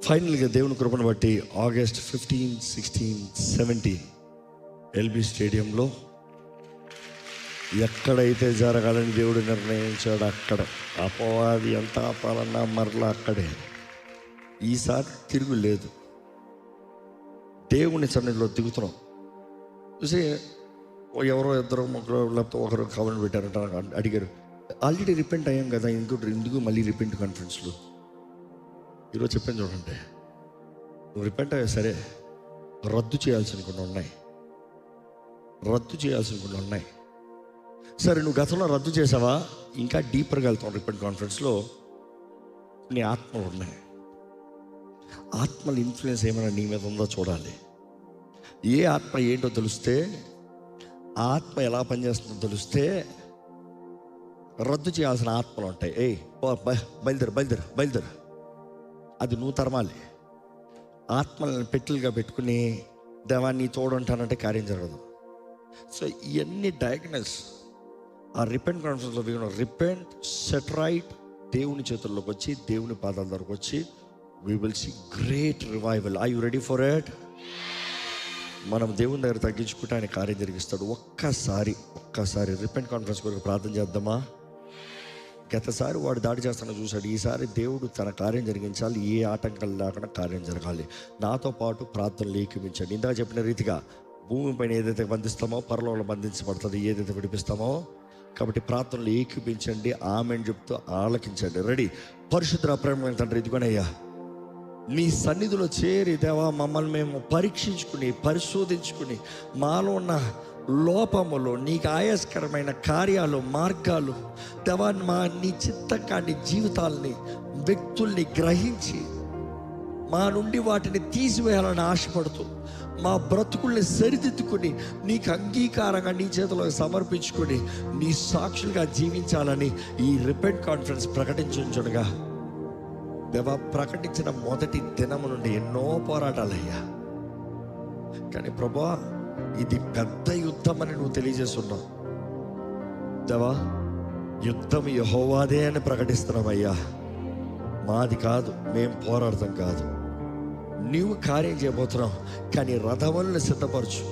ఫైనల్గా దేవుని కృపను బట్టి ఆగస్ట్ 15, 16, 17 ఎల్బీ స్టేడియంలో ఎక్కడైతే జరగాలని దేవుడు నిర్ణయించాడు అక్కడ అపవాది ఎంత ఆపాలన్నా మరలా అక్కడే. ఈసారి తిరుగు లేదు. దేవుని సన్నిధిలో దిగుతున్నాం. చూసి ఎవరో ఇద్దరు ముగ్గురు లేకపోతే ఒకరు కవర్ పెట్టారంట. అడిగారు, ఆల్రెడీ రిపెంట్ అయ్యాం కదా, ఎందుకు మళ్ళీ రిపెంట్ కాన్ఫరెన్స్లో. ఈరోజు చెప్పాను చూడండి, నువ్వు రిపెంట్ అయ్యా సరే, రద్దు చేయాల్సిన కొన్ని ఉన్నాయి. సరే, నువ్వు గతంలో రద్దు చేసావా? ఇంకా డీపర్గా వెళ్తాం. రిపెంట్ కాన్ఫరెన్స్లో నీ ఆత్మలు ఉన్నాయి. ఆత్మల ఇన్ఫ్లుయెన్స్ ఏమైనా నీ మీద ఉందో చూడాలి. ఏ ఆత్మ ఏంటో తెలిస్తే, ఆత్మ ఎలా పనిచేస్తుందో తెలిస్తే రద్దు చేయాల్సిన ఆత్మలు ఉంటాయి. బయలుదేరు అది నువ్వు తరమాలి. ఆత్మలను పెట్టెలుగా పెట్టుకుని దేవాన్ని తోడుంటానంటే కార్యం జరగదు. సో ఇవన్నీ డయాగ్నోస్ ఆ రిపెంట్ కాన్ఫరెన్స్లో రిపెంట్, సెట్ రైట్, దేవుని చేతుల్లోకి వచ్చి దేవుని పాదాల దగ్గరకు వచ్చి we will see great revival. Are you ready for it? మనం దేవుని దగ్గర తగ్గించుకుంటే ఆయన కార్యం జరిగిస్తాడు. ఒక్కసారి రిపెంట్ కాన్ఫరెన్స్ కొరకు ప్రార్థన చేద్దామా? గతసారి వాడు దాడి చేస్తానో చూశాడు. ఈసారి దేవుడు తన కార్యం జరిగించాలి. ఏ ఆటంకాలు లేకుండా కార్యం జరగాలి. నాతో పాటు ప్రార్థనలు ఏకీపించండి. ఇందాక చెప్పిన రీతిగా భూమిపైన ఏదైతే బంధిస్తామో పరలోకంలో బంధించబడుతుంది, ఏదైతే విడిపిస్తామో. కాబట్టి ప్రార్థనలు ఏకీపించండి. ఆమెను చెప్తూ ఆలకించండి. రెడీ? పరిశుద్ధ ప్రేమ తండ్రి, ఇదిగోనయ్యా నీ సన్నిధిలో చేరి దేవా మమ్మల్ని మేము పరీక్షించుకుని పరిశోధించుకుని మాలో ఉన్న లోపములు, నీకు ఆయాస్కరమైన కార్యాలు, మార్గాలు దేవా నీ చిత్తకాన్ని, జీవితాలని, వ్యక్తుల్ని గ్రహించి మా నుండి వాటిని తీసివేయాలని ఆశపడుతూ మా బ్రతుకుల్ని సరిదిద్దుకుని నీకు అంగీకారంగా నీ చేతిలో సమర్పించుకొని నీ సాక్షులుగా జీవించాలని ఈ రిపెంట్ కాన్ఫరెన్స్ ప్రకటించుండగా దేవా ప్రకటించిన మొదటి దినము నుండి ఎన్నో పోరాటాలయ్యా. కానీ ప్రభువా ఇది పెద్ద యుద్ధం అని నువ్వు తెలియజేస్తున్నావు. దేవా యుద్ధం యెహోవాదే అని ప్రకటిస్తున్నామయ్యా. మాది కాదు, మేం పోరాడతాం కాదు, నీవు కార్యం చేయబోతున్నావు. కానీ రథములను సిద్ధపరచు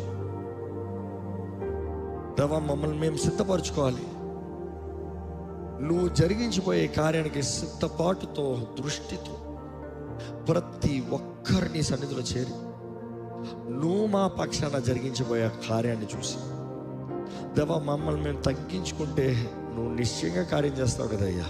దేవా, మమ్మల్ని మేము సిద్ధపరచుకోవాలి. నువ్వు జరిగించిపోయే కార్యానికి సిద్ధపాటుతో, దృష్టితో ప్రతి ఒక్కరిని సన్నిధిలో చేరి నువ్వు మా పక్షాన జరిగించబోయే కార్యాన్ని చూసి దేవా మమ్మల్ని మేము తగ్గించుకుంటే నువ్వు నిశ్చయంగా కార్యం చేస్తావు కదయ్యా.